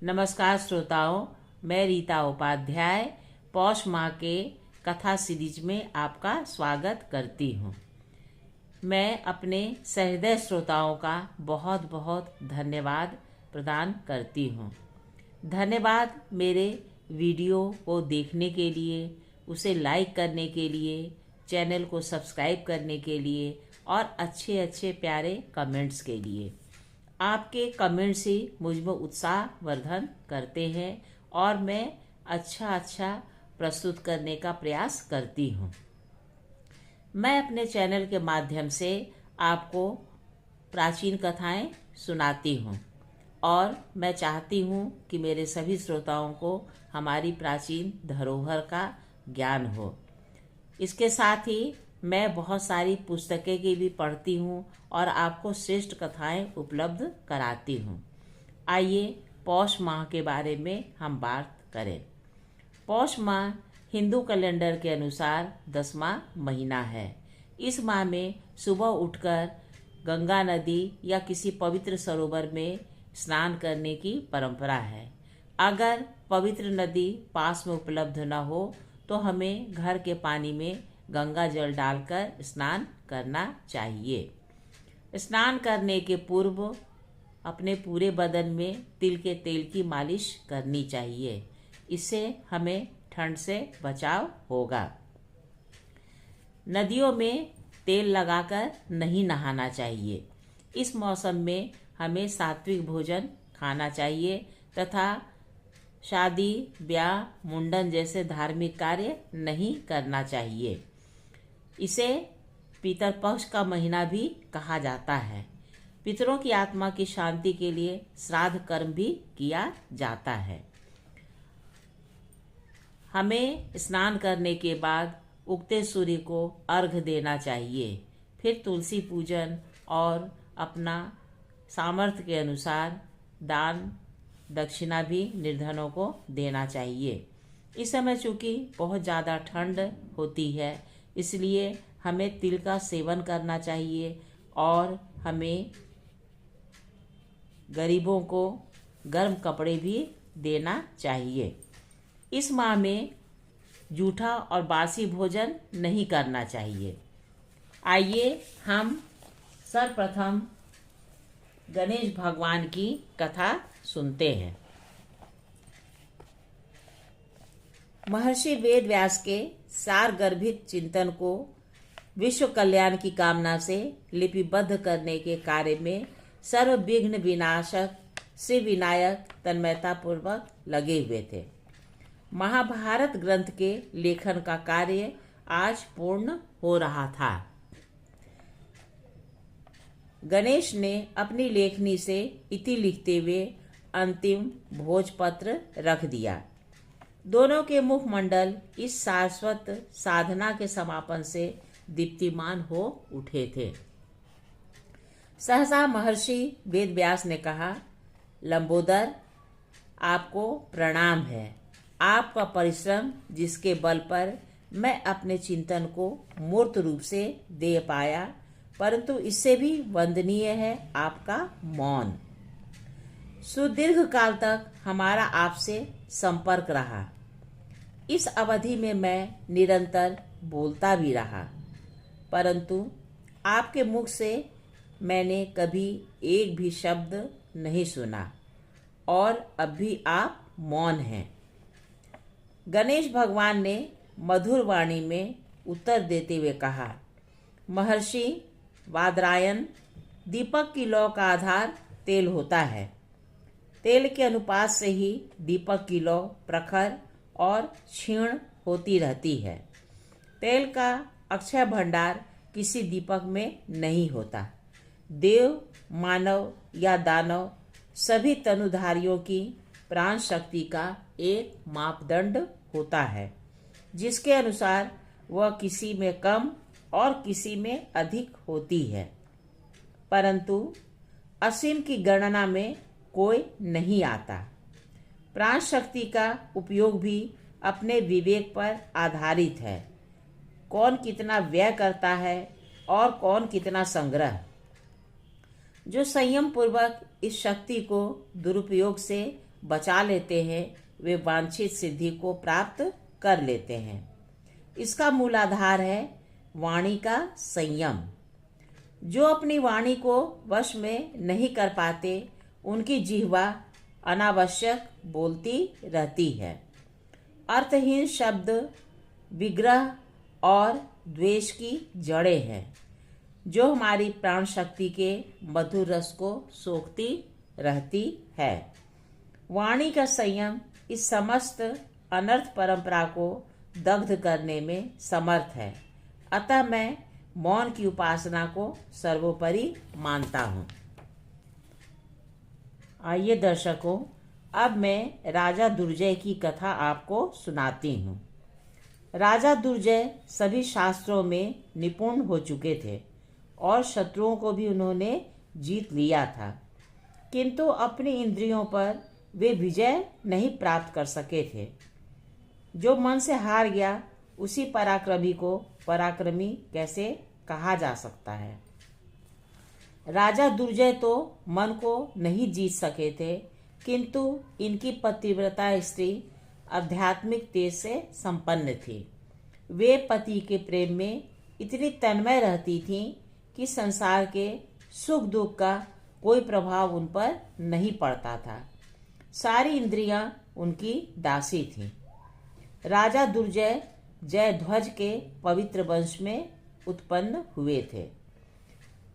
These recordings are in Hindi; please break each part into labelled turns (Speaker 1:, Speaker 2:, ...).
Speaker 1: नमस्कार श्रोताओं, मैं रीता उपाध्याय पौष माह के कथा सीरीज में आपका स्वागत करती हूँ। मैं अपने सहृदय श्रोताओं का बहुत बहुत धन्यवाद प्रदान करती हूँ। धन्यवाद मेरे वीडियो को देखने के लिए, उसे लाइक करने के लिए, चैनल को सब्सक्राइब करने के लिए और अच्छे अच्छे प्यारे कमेंट्स के लिए। आपके कमेंट्स ही मुझ में उत्साहवर्धन करते हैं और मैं अच्छा प्रस्तुत करने का प्रयास करती हूँ। मैं अपने चैनल के माध्यम से आपको प्राचीन कथाएं सुनाती हूँ और मैं चाहती हूँ कि मेरे सभी श्रोताओं को हमारी प्राचीन धरोहर का ज्ञान हो। इसके साथ ही मैं बहुत सारी पुस्तकें की भी पढ़ती हूँ और आपको श्रेष्ठ कथाएं उपलब्ध कराती हूँ। आइए पौष माह के बारे में हम बात करें। पौष माह हिंदू कैलेंडर के अनुसार 10वां महीना है। इस माह में सुबह उठकर गंगा नदी या किसी पवित्र सरोवर में स्नान करने की परंपरा है। अगर पवित्र नदी पास में उपलब्ध न हो तो हमें घर के पानी में गंगा जल डालकर स्नान करना चाहिए। स्नान करने के पूर्व अपने पूरे बदन में तिल के तेल की मालिश करनी चाहिए। इससे हमें ठंड से बचाव होगा। नदियों में तेल लगाकर नहीं नहाना चाहिए। इस मौसम में हमें सात्विक भोजन खाना चाहिए तथा शादी, ब्याह, मुंडन जैसे धार्मिक कार्य नहीं करना चाहिए। इसे पितरपक्ष का महीना भी कहा जाता है। पितरों की आत्मा की शांति के लिए श्राद्ध कर्म भी किया जाता है। हमें स्नान करने के बाद उगते सूर्य को अर्घ्य देना चाहिए। फिर तुलसी पूजन और अपना सामर्थ्य के अनुसार दान दक्षिणा भी निर्धनों को देना चाहिए। इस समय चूँकि बहुत ज़्यादा ठंड होती है, इसलिए हमें तिल का सेवन करना चाहिए और हमें गरीबों को गर्म कपड़े भी देना चाहिए। इस माह में जूठा और बासी भोजन नहीं करना चाहिए। आइए हम सर्वप्रथम गणेश भगवान की कथा सुनते हैं। महर्षि वेद व्यास के सारगर्भित चिंतन को विश्व कल्याण की कामना से लिपिबद्ध करने के कार्य में सर्वविघ्न विनाशक श्री विनायक तन्मयता पूर्वक लगे हुए थे। महाभारत ग्रंथ के लेखन का कार्य आज पूर्ण हो रहा था। गणेश ने अपनी लेखनी से इति लिखते हुए अंतिम भोजपत्र रख दिया। दोनों के मुखमंडल इस शाश्वत साधना के समापन से दीप्तिमान हो उठे थे। सहसा महर्षि वेदव्यास ने कहा, लंबोदर, आपको प्रणाम है। आपका परिश्रम जिसके बल पर मैं अपने चिंतन को मूर्त रूप से दे पाया, परंतु इससे भी वंदनीय है आपका मौन। सुदीर्घ काल तक हमारा आपसे संपर्क रहा। इस अवधि में मैं निरंतर बोलता भी रहा, परंतु आपके मुख से मैंने कभी एक भी शब्द नहीं सुना और अब भी आप मौन हैं। गणेश भगवान ने मधुर वाणी में उत्तर देते हुए कहा, महर्षि वादरायन, दीपक की लौ का आधार तेल होता है। तेल के अनुपात से ही दीपक की लौ प्रखर और क्षीण होती रहती है। तेल का अक्षय भंडार किसी दीपक में नहीं होता। देव, मानव या दानव सभी तनुधारियों की प्राण शक्ति का एक मापदंड होता है, जिसके अनुसार वह किसी में कम और किसी में अधिक होती है, परंतु असीम की गणना में कोई नहीं आता। प्राण शक्ति का उपयोग भी अपने विवेक पर आधारित है। कौन कितना व्यय करता है और कौन कितना संग्रह। जो संयम पूर्वक इस शक्ति को दुरुपयोग से बचा लेते हैं वे वांछित सिद्धि को प्राप्त कर लेते हैं। इसका मूल आधार है वाणी का संयम। जो अपनी वाणी को वश में नहीं कर पाते उनकी जिह्वा अनावश्यक बोलती रहती है। अर्थहीन शब्द विग्रह और द्वेष की जड़ें हैं जो हमारी प्राण शक्ति के मधुर रस को सोखती रहती है। वाणी का संयम इस समस्त अनर्थ परंपरा को दग्ध करने में समर्थ है। अतः मैं मौन की उपासना को सर्वोपरि मानता हूँ। आइए दर्शकों, अब मैं राजा दुर्जय की कथा आपको सुनाती हूँ। राजा दुर्जय सभी शास्त्रों में निपुण हो चुके थे और शत्रुओं को भी उन्होंने जीत लिया था, किंतु अपनी इंद्रियों पर वे विजय नहीं प्राप्त कर सके थे। जो मन से हार गया उसी पराक्रमी को पराक्रमी कैसे कहा जा सकता है। राजा दुर्जय तो मन को नहीं जीत सके थे, किंतु इनकी पतिव्रता स्त्री आध्यात्मिक तेज से संपन्न थी। वे पति के प्रेम में इतनी तन्मय रहती थीं कि संसार के सुख दुख का कोई प्रभाव उन पर नहीं पड़ता था। सारी इंद्रियां उनकी दासी थीं। राजा दुर्जय जयध्वज के पवित्र वंश में उत्पन्न हुए थे।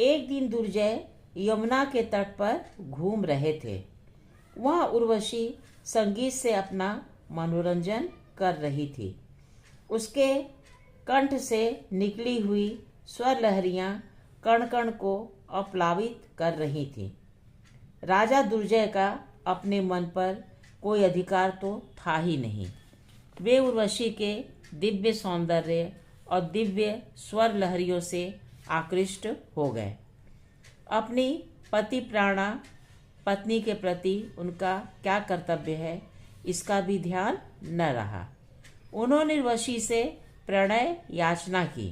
Speaker 1: एक दिन दुर्जय यमुना के तट पर घूम रहे थे। वहाँ उर्वशी संगीत से अपना मनोरंजन कर रही थी। उसके कंठ से निकली हुई स्वर लहरियां कण कण को अप्लावित कर रही थीं। राजा दुर्जय का अपने मन पर कोई अधिकार तो था ही नहीं। वे उर्वशी के दिव्य सौंदर्य और दिव्य स्वर लहरियों से आकृष्ट हो गए। अपनी पति प्राणा पत्नी के प्रति उनका क्या कर्तव्य है इसका भी ध्यान न रहा। उन्होंने उर्वशी से प्रणय याचना की।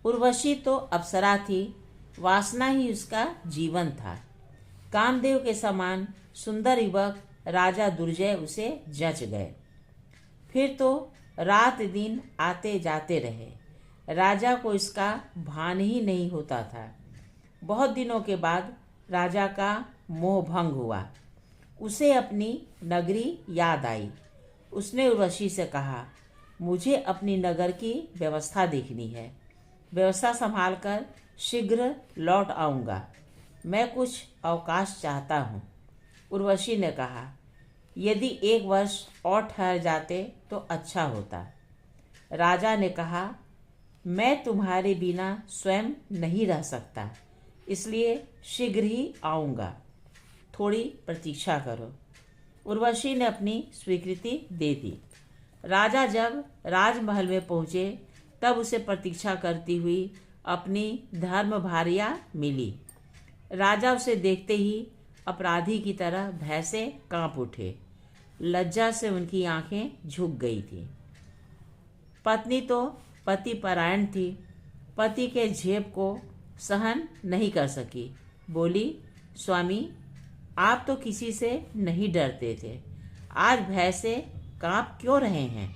Speaker 1: उर्वशी तो अप्सरा थी, वासना ही उसका जीवन था। कामदेव के समान सुंदर युवक राजा दुर्जय उसे जच गए। फिर तो रात दिन आते जाते रहे। राजा को इसका भान ही नहीं होता था। बहुत दिनों के बाद राजा का मोह भंग हुआ। उसे अपनी नगरी याद आई। उसने उर्वशी से कहा, मुझे अपनी नगर की व्यवस्था देखनी है। व्यवस्था संभालकर शीघ्र लौट आऊँगा। मैं कुछ अवकाश चाहता हूँ। उर्वशी ने कहा, यदि 1 वर्ष और ठहर जाते तो अच्छा होता। राजा ने कहा, मैं तुम्हारे बिना स्वयं नहीं रह सकता, इसलिए शीघ्र ही आऊँगा। थोड़ी प्रतीक्षा करो। उर्वशी ने अपनी स्वीकृति दे दी। राजा जब राजमहल में पहुँचे तब उसे प्रतीक्षा करती हुई अपनी धर्म भार्या मिली। राजा उसे देखते ही अपराधी की तरह भय से कांप उठे। लज्जा से उनकी आंखें झुक गई थीं। पत्नी तो पति परायण थी। पति के झेप को सहन नहीं कर सकी। बोली, स्वामी, आप तो किसी से नहीं डरते थे, आज भय से कांप क्यों रहे हैं?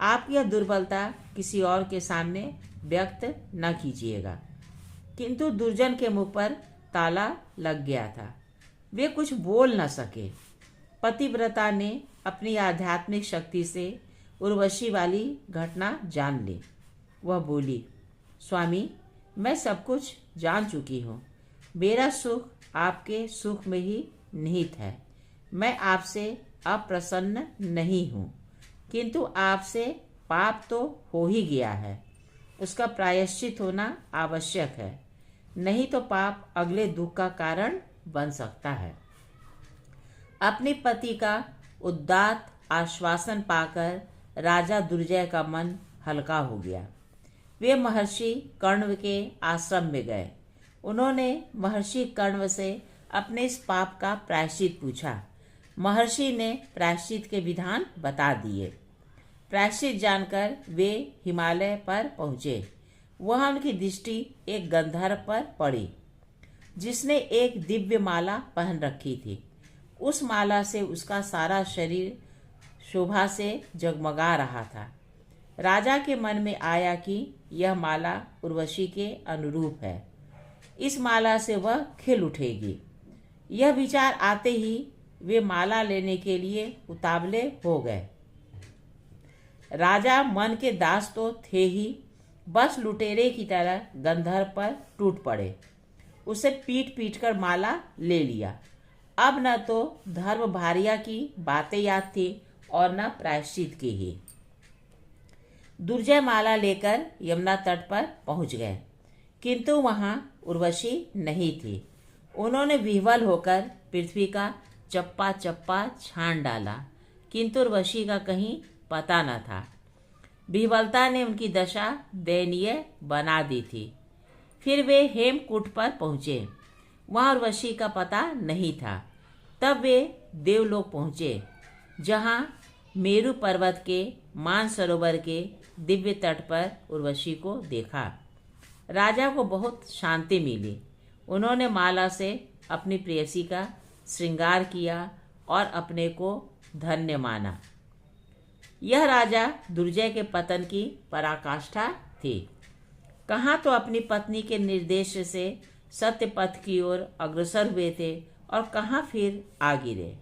Speaker 1: आपकी यह दुर्बलता किसी और के सामने व्यक्त न कीजिएगा। किंतु दुर्जन के मुख पर ताला लग गया था। वे कुछ बोल न सके। पतिव्रता ने अपनी आध्यात्मिक शक्ति से उर्वशी वाली घटना जान ली। वह बोली, स्वामी, मैं सब कुछ जान चुकी हूँ। मेरा सुख आपके सुख में ही निहित है। मैं आपसे अप्रसन्न नहीं हूँ, किंतु आपसे पाप तो हो ही गया है। उसका प्रायश्चित होना आवश्यक है, नहीं तो पाप अगले दुख का कारण बन सकता है। अपने पति का उदात्त आश्वासन पाकर राजा दुर्जय का मन हल्का हो गया। वे महर्षि कण्व के आश्रम में गए। उन्होंने महर्षि कण्व से अपने इस पाप का प्रायश्चित पूछा। महर्षि ने प्रायश्चित के विधान बता दिए। प्रायश्चित जानकर वे हिमालय पर पहुँचे। वहाँ उनकी दृष्टि एक गंधर्व पर पड़ी, जिसने एक दिव्य माला पहन रखी थी। उस माला से उसका सारा शरीर शोभा से जगमगा रहा था। राजा के मन में आया कि यह माला उर्वशी के अनुरूप है, इस माला से वह खिल उठेगी। यह विचार आते ही वे माला लेने के लिए उतावले हो गए। राजा मन के दास तो थे ही, बस लुटेरे की तरह गंधर्व पर टूट पड़े। उसे पीट पीट कर माला ले लिया। अब न तो धर्म भारिया की बातें याद थी और न प्रायश्चित की ही। दुर्जय माला लेकर यमुना तट पर पहुंच गए, किंतु वहां उर्वशी नहीं थी। उन्होंने विह्वल होकर पृथ्वी का चप्पा चप्पा छान डाला, किंतु उर्वशी का कहीं पता न था। विह्वलता ने उनकी दशा दयनीय बना दी थी। फिर वे हेमकूट पर पहुँचे, वहाँ उर्वशी का पता नहीं था। तब वे देवलोक पहुँचे, जहाँ मेरु पर्वत के मानसरोवर के दिव्य तट पर उर्वशी को देखा। राजा को बहुत शांति मिली। उन्होंने माला से अपनी प्रेयसी का श्रृंगार किया और अपने को धन्य माना। यह राजा दुर्जय के पतन की पराकाष्ठा थी। कहाँ तो अपनी पत्नी के निर्देश से सत्य पथ की ओर अग्रसर हुए थे और कहाँ फिर आ गिरे।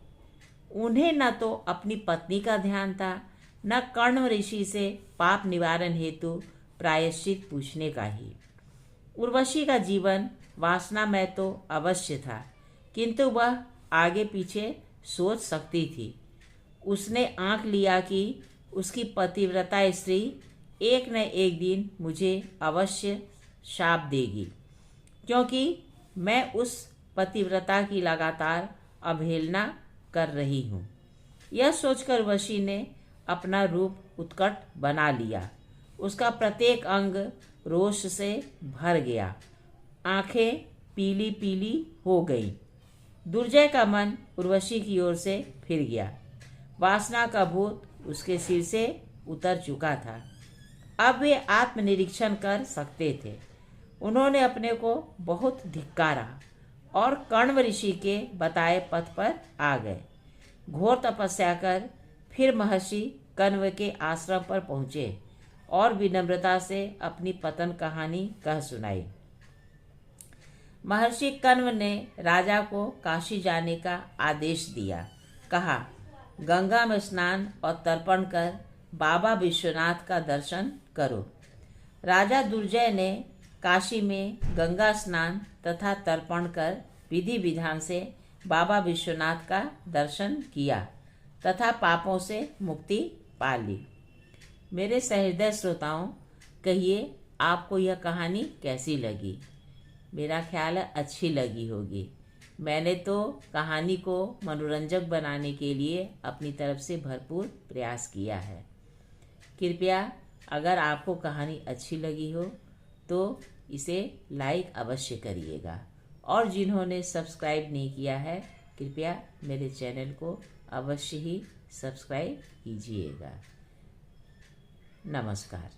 Speaker 1: उन्हें न तो अपनी पत्नी का ध्यान था, न कर्ण ऋषि से पाप निवारण हेतु प्रायश्चित पूछने का ही। उर्वशी का जीवन वासनामय तो अवश्य था, किंतु वह आगे पीछे सोच सकती थी। उसने आंक लिया कि उसकी पतिव्रता स्त्री एक न एक दिन मुझे अवश्य शाप देगी, क्योंकि मैं उस पतिव्रता की लगातार अवहेलना कर रही हूँ। यह सोचकर वशी ने अपना रूप उत्कट बना लिया। उसका प्रत्येक अंग रोष से भर गया, आंखें पीली पीली हो गईं। दुर्जय का मन उर्वशी की ओर से फिर गया। वासना का भूत उसके सिर से उतर चुका था। अब वे आत्मनिरीक्षण कर सकते थे। उन्होंने अपने को बहुत धिक्कारा और कण्व ऋषि के बताए पथ पर आ गए। घोर तपस्या कर फिर महर्षि कण्व के आश्रम पर पहुँचे और विनम्रता से अपनी पतन कहानी कह सुनाई। महर्षि कण्व ने राजा को काशी जाने का आदेश दिया। कहा, गंगा में स्नान और तर्पण कर बाबा विश्वनाथ का दर्शन करो। राजा दुर्जय ने काशी में गंगा स्नान तथा तर्पण कर विधि विधान से बाबा विश्वनाथ का दर्शन किया तथा पापों से मुक्ति पा ली। मेरे सहृदय श्रोताओं, कहिए आपको यह कहानी कैसी लगी? मेरा ख्याल है अच्छी लगी होगी। मैंने तो कहानी को मनोरंजक बनाने के लिए अपनी तरफ से भरपूर प्रयास किया है। कृपया अगर आपको कहानी अच्छी लगी हो तो इसे लाइक अवश्य करिएगा, और जिन्होंने सब्सक्राइब नहीं किया है कृपया मेरे चैनल को अवश्य ही सब्सक्राइब कीजिएगा। नमस्कार।